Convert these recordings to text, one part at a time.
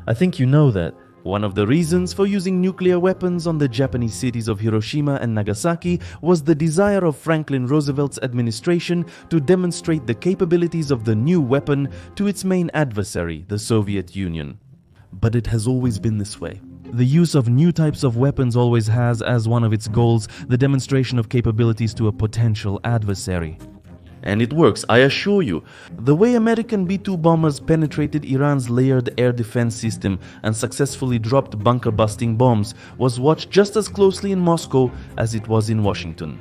I think you know that one of the reasons for using nuclear weapons on the Japanese cities of Hiroshima and Nagasaki was the desire of Franklin Roosevelt's administration to demonstrate the capabilities of the new weapon to its main adversary, the Soviet Union. But it has always been this way. The use of new types of weapons always has as one of its goals the demonstration of capabilities to a potential adversary. And it works, I assure you. The way American B-2 bombers penetrated Iran's layered air defense system and successfully dropped bunker-busting bombs was watched just as closely in Moscow as it was in Washington.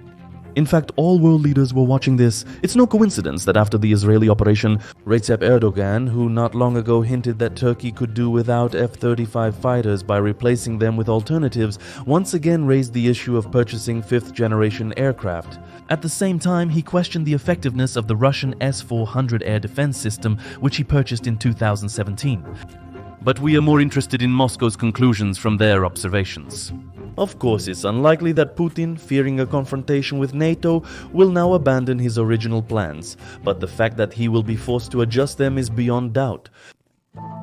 In fact, all world leaders were watching this. It's no coincidence that after the Israeli operation, Recep Erdogan, who not long ago hinted that Turkey could do without F-35 fighters by replacing them with alternatives, once again raised the issue of purchasing fifth-generation aircraft. At the same time, he questioned the effectiveness of the Russian S-400 air defense system, which he purchased in 2017. But we are more interested in Moscow's conclusions from their observations. Of course, it's unlikely that Putin, fearing a confrontation with NATO, will now abandon his original plans, but the fact that he will be forced to adjust them is beyond doubt.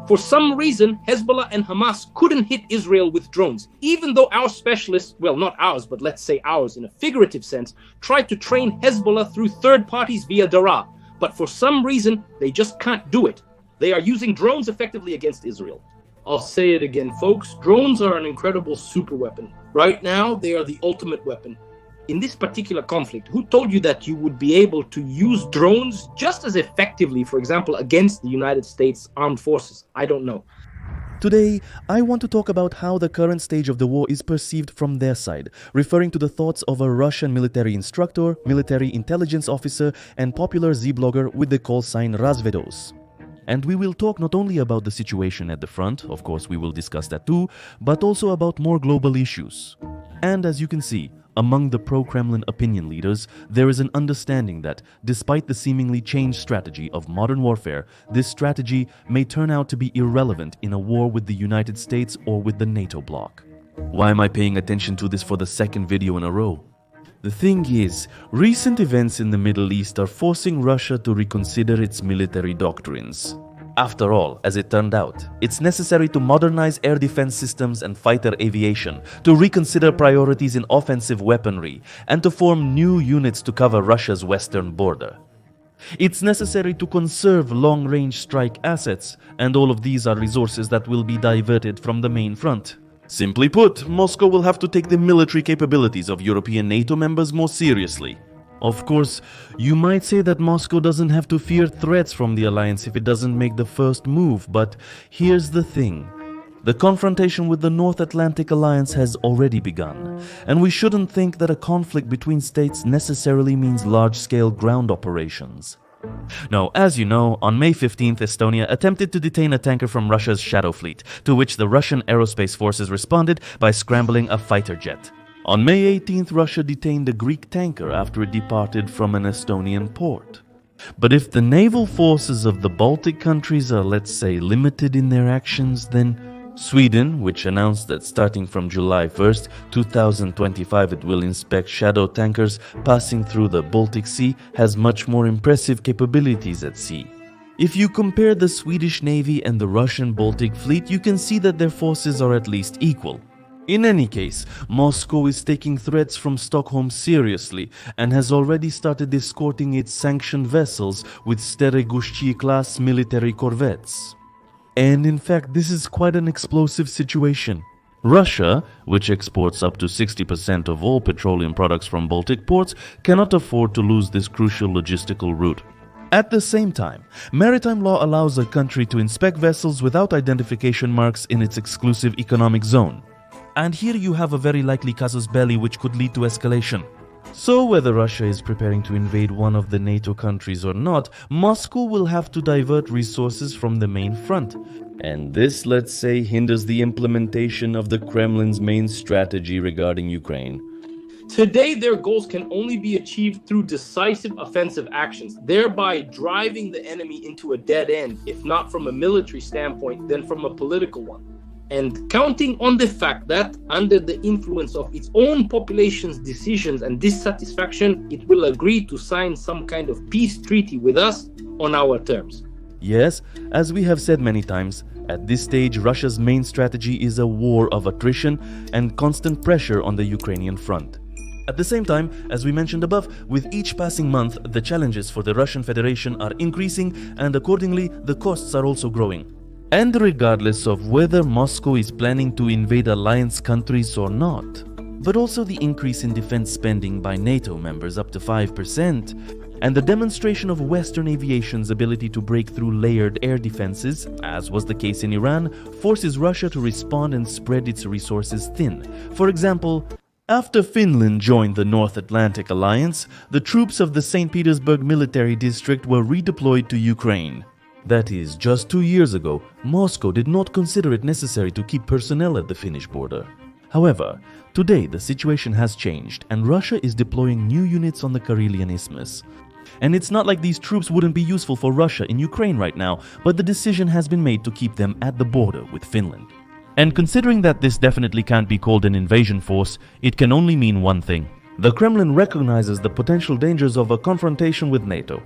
For some reason, Hezbollah and Hamas couldn't hit Israel with drones, even though our specialists, well, not ours, but let's say ours in a figurative sense, tried to train Hezbollah through third parties via Daraa. But for some reason, they just can't do it. They are using drones effectively against Israel. I'll say it again, folks. Drones are an incredible super weapon. Right now, they are the ultimate weapon. In this particular conflict, who told you that you would be able to use drones just as effectively, for example, against the United States Armed Forces? I don't know. Today, I want to talk about how the current stage of the war is perceived from their side, referring to the thoughts of a Russian military instructor, military intelligence officer, and popular Z-blogger with the call sign RAZVEDOS. And we will talk not only about the situation at the front, of course we will discuss that too, but also about more global issues. And as you can see, among the pro-Kremlin opinion leaders, there is an understanding that, despite the seemingly changed strategy of modern warfare, this strategy may turn out to be irrelevant in a war with the United States or with the NATO bloc. Why am I paying attention to this for the second video in a row? The thing is, recent events in the Middle East are forcing Russia to reconsider its military doctrines. After all, as it turned out, it's necessary to modernize air defense systems and fighter aviation, to reconsider priorities in offensive weaponry, and to form new units to cover Russia's western border. It's necessary to conserve long-range strike assets, and all of these are resources that will be diverted from the main front. Simply put, Moscow will have to take the military capabilities of European NATO members more seriously. Of course, you might say that Moscow doesn't have to fear threats from the alliance if it doesn't make the first move, but here's the thing. The confrontation with the North Atlantic Alliance has already begun, and we shouldn't think that a conflict between states necessarily means large-scale ground operations. Now, as you know, on May 15th, Estonia attempted to detain a tanker from Russia's Shadow Fleet, to which the Russian aerospace forces responded by scrambling a fighter jet. On May 18th, Russia detained a Greek tanker after it departed from an Estonian port. But if the naval forces of the Baltic countries are, let's say, limited in their actions, then Sweden, which announced that starting from July 1st, 2025 it will inspect shadow tankers passing through the Baltic Sea, has much more impressive capabilities at sea. If you compare the Swedish Navy and the Russian Baltic Fleet, you can see that their forces are at least equal. In any case, Moscow is taking threats from Stockholm seriously and has already started escorting its sanctioned vessels with Steregushchi-class military corvettes. And in fact, this is quite an explosive situation. Russia, which exports up to 60% of all petroleum products from Baltic ports, cannot afford to lose this crucial logistical route. At the same time, maritime law allows a country to inspect vessels without identification marks in its exclusive economic zone. And here you have a very likely casus belli which could lead to escalation. So whether Russia is preparing to invade one of the NATO countries or not, Moscow will have to divert resources from the main front. And this, let's say, hinders the implementation of the Kremlin's main strategy regarding Ukraine. Today, their goals can only be achieved through decisive offensive actions, thereby driving the enemy into a dead end, if not from a military standpoint, then from a political one. And counting on the fact that, under the influence of its own population's decisions and dissatisfaction, it will agree to sign some kind of peace treaty with us on our terms. Yes, as we have said many times, At this stage, Russia's main strategy is a war of attrition and constant pressure on the Ukrainian front. At the same time, as we mentioned above, with each passing month, the challenges for the Russian Federation are increasing and accordingly, the costs are also growing. And regardless of whether Moscow is planning to invade alliance countries or not, but also the increase in defense spending by NATO members up to 5%, and the demonstration of Western aviation's ability to break through layered air defenses, as was the case in Iran, forces Russia to respond and spread its resources thin. For example, after Finland joined the North Atlantic Alliance, the troops of the St. Petersburg military district were redeployed to Ukraine. That is, just 2 years ago, Moscow did not consider it necessary to keep personnel at the Finnish border. However, today the situation has changed and Russia is deploying new units on the Karelian Isthmus. And it's not like these troops wouldn't be useful for Russia in Ukraine right now, but the decision has been made to keep them at the border with Finland. And considering that this definitely can't be called an invasion force, it can only mean one thing. The Kremlin recognizes the potential dangers of a confrontation with NATO.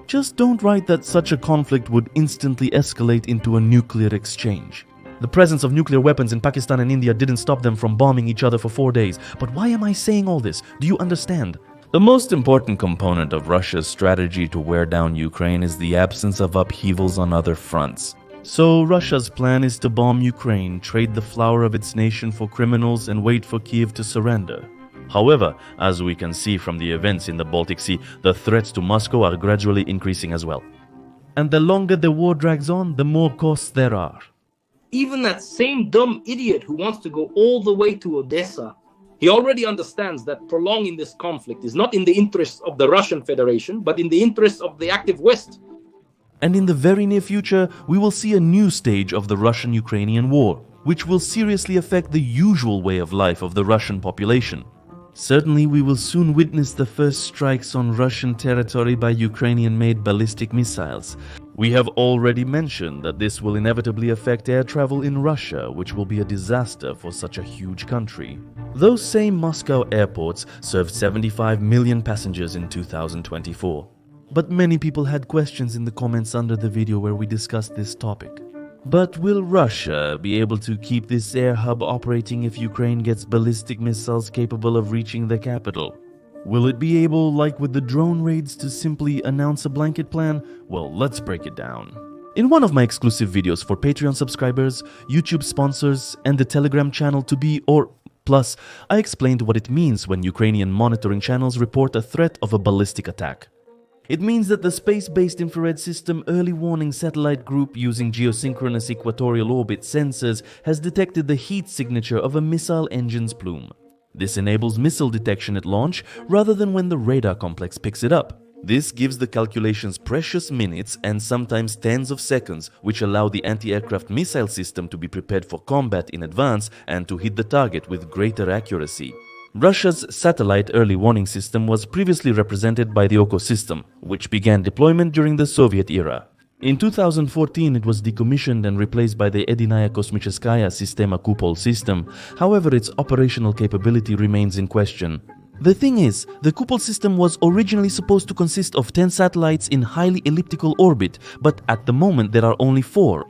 Just don't write that such a conflict would instantly escalate into a nuclear exchange. The presence of nuclear weapons in Pakistan and India didn't stop them from bombing each other for 4 days. But why am I saying all this? Do you understand? The most important component of Russia's strategy to wear down Ukraine is the absence of upheavals on other fronts. So Russia's plan is to bomb Ukraine, trade the flower of its nation for criminals and wait for Kiev to surrender. However, as we can see from the events in the Baltic Sea, the threats to Moscow are gradually increasing as well. And the longer the war drags on, the more costs there are. Even that same dumb idiot who wants to go all the way to Odessa, he already understands that prolonging this conflict is not in the interests of the Russian Federation, but in the interests of the active West. And in the very near future, we will see a new stage of the Russian-Ukrainian war, which will seriously affect the usual way of life of the Russian population. Certainly, we will soon witness the first strikes on Russian territory by Ukrainian-made ballistic missiles. We have already mentioned that this will inevitably affect air travel in Russia, which will be a disaster for such a huge country. Those same Moscow airports served 75 million passengers in 2024. But many people had questions in the comments under the video where we discussed this topic. But will Russia be able to keep this air hub operating if Ukraine gets ballistic missiles capable of reaching the capital? Will it be able, like with the drone raids, to simply announce a blanket plan? Well, let's break it down. In one of my exclusive videos for Patreon subscribers, YouTube sponsors, and the Telegram channel to be or plus, I explained what it means when Ukrainian monitoring channels report a threat of a ballistic attack. It means that the space-based infrared system early warning satellite group using geosynchronous equatorial orbit sensors has detected the heat signature of a missile engine's plume. This enables missile detection at launch rather than when the radar complex picks it up. This gives the calculations precious minutes and sometimes tens of seconds, which allow the anti-aircraft missile system to be prepared for combat in advance and to hit the target with greater accuracy. Russia's satellite early warning system was previously represented by the Oko system, which began deployment during the Soviet era. In 2014, it was decommissioned and replaced by the Edinaya Kosmicheskaya Sistema Kupol system. However, its operational capability remains in question. The thing is, the Kupol system was originally supposed to consist of 10 satellites in highly elliptical orbit, but at the moment there are only 4.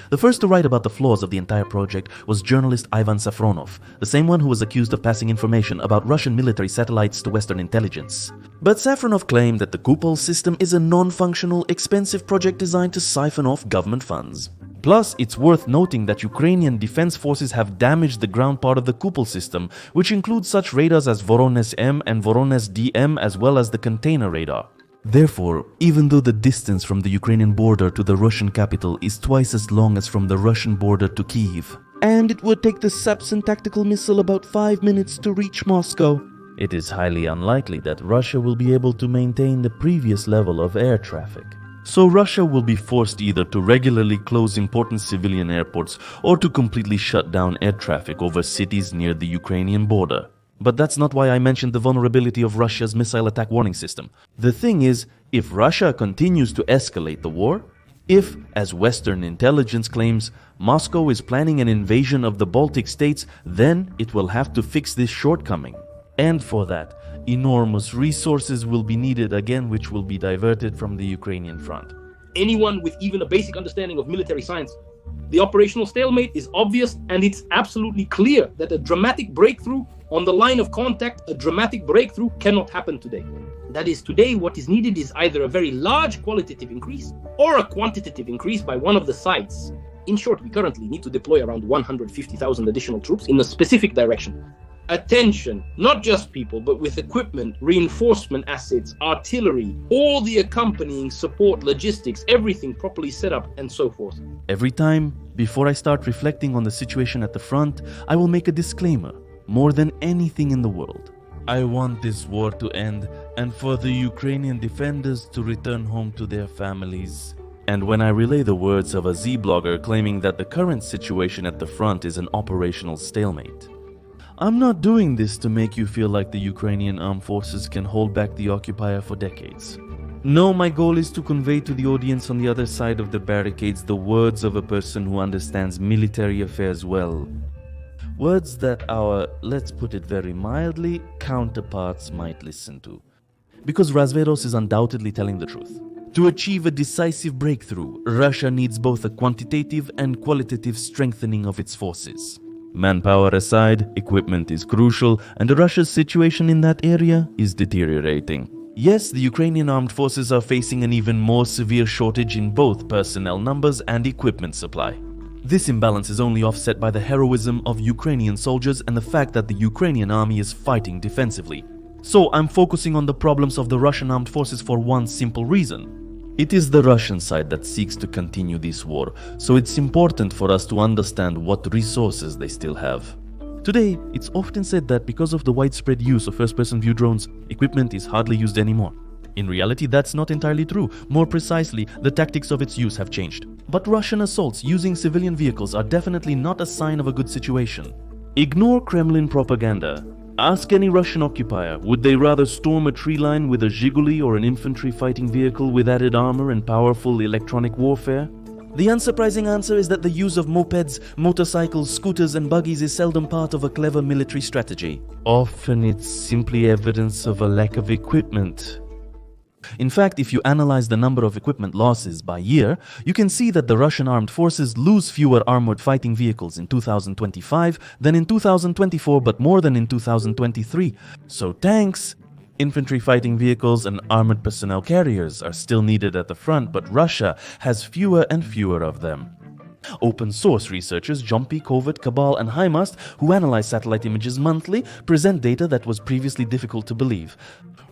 The first to write about the flaws of the entire project was journalist Ivan Safronov, the same one who was accused of passing information about Russian military satellites to Western intelligence. But Safronov claimed that the Kupol system is a non-functional, expensive project designed to siphon off government funds. Plus, it's worth noting that Ukrainian defense forces have damaged the ground part of the Kupol system, which includes such radars as Voronezh M and Voronezh DM as well as the container radar. Therefore, even though the distance from the Ukrainian border to the Russian capital is twice as long as from the Russian border to Kyiv, and it would take the Sapsan tactical missile about 5 minutes to reach Moscow, it is highly unlikely that Russia will be able to maintain the previous level of air traffic. So Russia will be forced either to regularly close important civilian airports or to completely shut down air traffic over cities near the Ukrainian border. But that's not why I mentioned the vulnerability of Russia's missile attack warning system. The thing is, if Russia continues to escalate the war, if, as Western intelligence claims, Moscow is planning an invasion of the Baltic states, then it will have to fix this shortcoming. And for that, enormous resources will be needed again, which will be diverted from the Ukrainian front. Anyone with even a basic understanding of military science The operational stalemate is obvious, and it's absolutely clear that a dramatic breakthrough on the line of contact, a dramatic breakthrough cannot happen today. That is, today what is needed is either a very large qualitative increase or a quantitative increase by one of the sides. In short, we currently need to deploy around 150,000 additional troops in a specific direction. Attention, not just people, but with equipment, reinforcement assets, artillery, all the accompanying support, logistics, everything properly set up, and so forth. Every time, before I start reflecting on the situation at the front, I will make a disclaimer, more than anything in the world. I want this war to end and for the Ukrainian defenders to return home to their families. And when I relay the words of a Z-blogger claiming that the current situation at the front is an operational stalemate, I'm not doing this to make you feel like the Ukrainian armed forces can hold back the occupier for decades. No, my goal is to convey to the audience on the other side of the barricades the words of a person who understands military affairs well. Words that our, let's put it very mildly, counterparts might listen to. Because RAZVEDOS is undoubtedly telling the truth. To achieve a decisive breakthrough, Russia needs both a quantitative and qualitative strengthening of its forces. Manpower aside, equipment is crucial, and Russia's situation in that area is deteriorating. Yes, the Ukrainian armed forces are facing an even more severe shortage in both personnel numbers and equipment supply. This imbalance is only offset by the heroism of Ukrainian soldiers and the fact that the Ukrainian army is fighting defensively. So I'm focusing on the problems of the Russian armed forces for one simple reason. It is the Russian side that seeks to continue this war, so it's important for us to understand what resources they still have. Today, it's often said that because of the widespread use of first-person view drones, equipment is hardly used anymore. In reality, that's not entirely true. More precisely, the tactics of its use have changed. But Russian assaults using civilian vehicles are definitely not a sign of a good situation. Ignore Kremlin propaganda. Ask any Russian occupier, would they rather storm a tree line with a Zhiguli or an infantry fighting vehicle with added armor and powerful electronic warfare? The unsurprising answer is that the use of mopeds, motorcycles, scooters and buggies is seldom part of a clever military strategy. Often it's simply evidence of a lack of equipment. In fact, if you analyze the number of equipment losses by year, you can see that the Russian armed forces lose fewer armored fighting vehicles in 2025 than in 2024, but more than in 2023. So tanks, infantry fighting vehicles and armored personnel carriers are still needed at the front, but Russia has fewer and fewer of them. Open source researchers Jumpy, Kovet, Cabal and Himast, who analyze satellite images monthly, present data that was previously difficult to believe.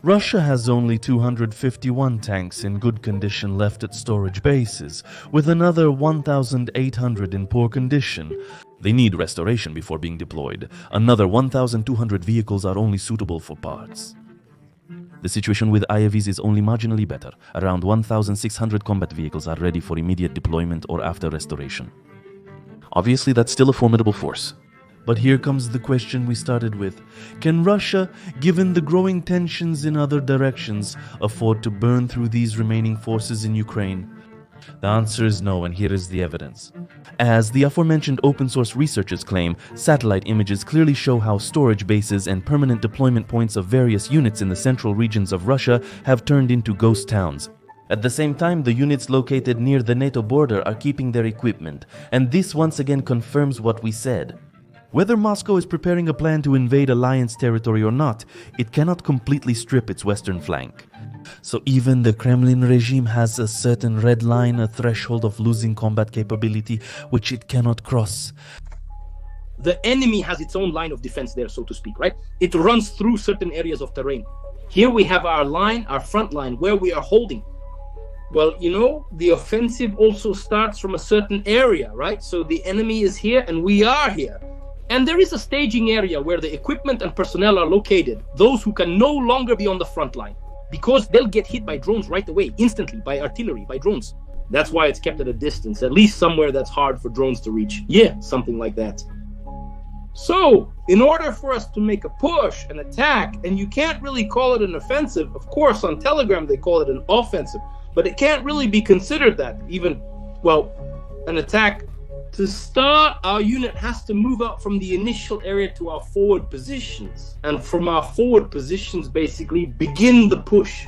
Russia has only 251 tanks in good condition left at storage bases, with another 1,800 in poor condition. They need restoration before being deployed. Another 1,200 vehicles are only suitable for parts. The situation with IAVs is only marginally better. Around 1,600 combat vehicles are ready for immediate deployment or after restoration. Obviously, that's still a formidable force. But here comes the question we started with. Can Russia, given the growing tensions in other directions, afford to burn through these remaining forces in Ukraine? The answer is no, and here is the evidence. As the aforementioned open source researchers claim, satellite images clearly show how storage bases and permanent deployment points of various units in the central regions of Russia have turned into ghost towns. At the same time, the units located near the NATO border are keeping their equipment, and this once again confirms what we said. Whether Moscow is preparing a plan to invade Alliance territory or not, it cannot completely strip its western flank. So even the Kremlin regime has a certain red line, a threshold of losing combat capability, which it cannot cross. The enemy has its own line of defense there, so to speak, right? It runs through certain areas of terrain. Here we have our line, our front line, where we are holding. Well, you know, the offensive also starts from a certain area, right? So the enemy is here and we are here. And there is a staging area where the equipment and personnel are located, those who can no longer be on the front line, because they'll get hit by drones right away, instantly, by artillery, by drones. That's why it's kept at a distance, at least somewhere that's hard for drones to reach. Yeah, something like that. So, in order for us to make a push, an attack, and you can't really call it an offensive, of course on Telegram they call it an offensive, but it can't really be considered that, even, well, an attack. To start, our unit has to move out from the initial area to our forward positions. And from our forward positions, basically, begin the push.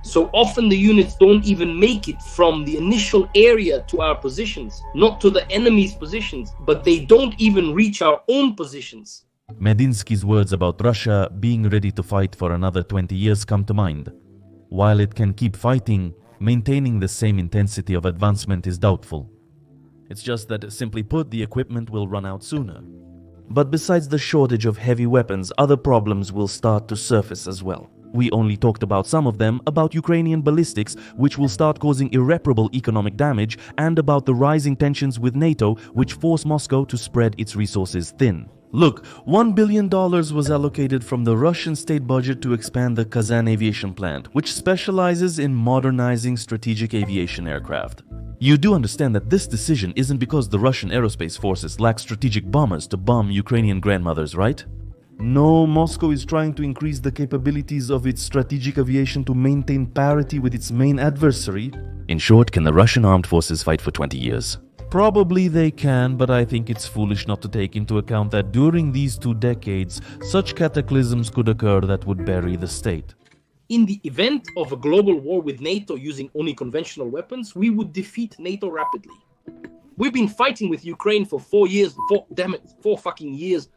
So often the units don't even make it from the initial area to our positions, not to the enemy's positions, but they don't even reach our own positions. Medinsky's words about Russia being ready to fight for another 20 years come to mind. While it can keep fighting, maintaining the same intensity of advancement is doubtful. It's just that, simply put, the equipment will run out sooner. But besides the shortage of heavy weapons, other problems will start to surface as well. We only talked about some of them, about Ukrainian ballistics, which will start causing irreparable economic damage, and about the rising tensions with NATO, which force Moscow to spread its resources thin. Look, $1 billion was allocated from the Russian state budget to expand the Kazan aviation plant, which specializes in modernizing strategic aviation aircraft. You do understand that this decision isn't because the Russian aerospace forces lack strategic bombers to bomb Ukrainian grandmothers, right? No, Moscow is trying to increase the capabilities of its strategic aviation to maintain parity with its main adversary. In short, can the Russian armed forces fight for 20 years? Probably they can, but I think it's foolish not to take into account that during these 2 decades, such cataclysms could occur that would bury the state. In the event of a global war with NATO using only conventional weapons, we would defeat NATO rapidly. We've been fighting with Ukraine for 4 years, 4 fucking years.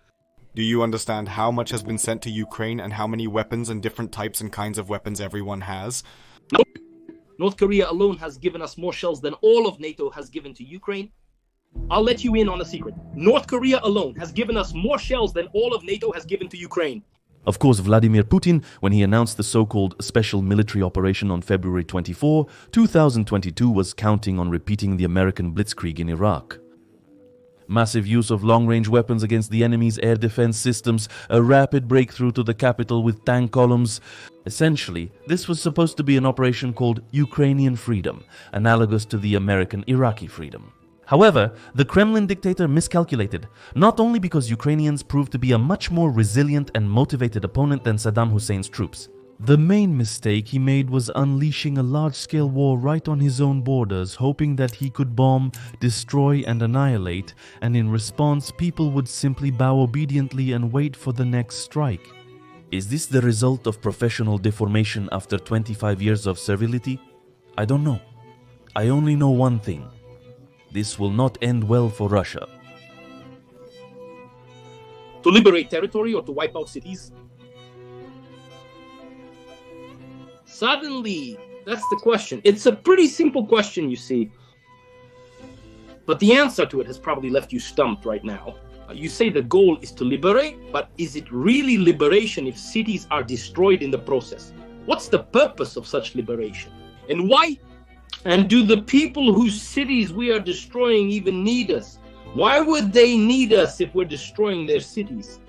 Do you understand how much has been sent to Ukraine and how many weapons and different types and kinds of weapons everyone has? No. North Korea alone has given us more shells than all of NATO has given to Ukraine. I'll let you in on a secret. North Korea alone has given us more shells than all of NATO has given to Ukraine. Of course, Vladimir Putin, when he announced the so-called special military operation on February 24, 2022, was counting on repeating the American blitzkrieg in Iraq. Massive use of long-range weapons against the enemy's air defense systems, a rapid breakthrough to the capital with tank columns. Essentially, this was supposed to be an operation called Ukrainian Freedom, analogous to the American Iraqi Freedom. However, the Kremlin dictator miscalculated, not only because Ukrainians proved to be a much more resilient and motivated opponent than Saddam Hussein's troops. The main mistake he made was unleashing a large-scale war right on his own borders, hoping that he could bomb, destroy and annihilate, and in response people would simply bow obediently and wait for the next strike. Is this the result of professional deformation after 25 years of servility? I don't know. I only know one thing. This will not end well for Russia. To liberate territory or to wipe out cities? Suddenly, that's the question. It's a pretty simple question, you see. But the answer to it has probably left you stumped right now. You say the goal is to liberate, but is it really liberation if cities are destroyed in the process? What's the purpose of such liberation? And why? And do the people whose cities we are destroying even need us? Why would they need us if we're destroying their cities?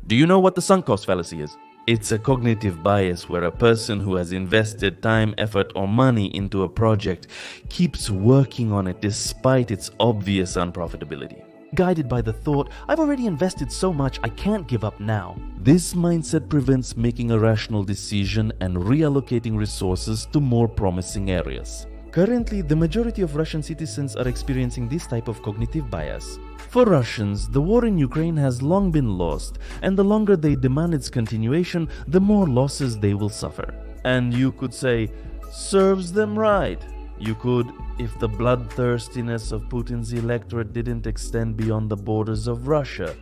Do you know what the sunk cost fallacy is? It's a cognitive bias where a person who has invested time, effort or money into a project keeps working on it despite its obvious unprofitability. Guided by the thought, I've already invested so much, I can't give up now. This mindset prevents making a rational decision and reallocating resources to more promising areas. Currently, the majority of Russian citizens are experiencing this type of cognitive bias. For Russians, the war in Ukraine has long been lost, and the longer they demand its continuation, the more losses they will suffer. And you could say, serves them right. You could, if the bloodthirstiness of Putin's electorate didn't extend beyond the borders of Russia.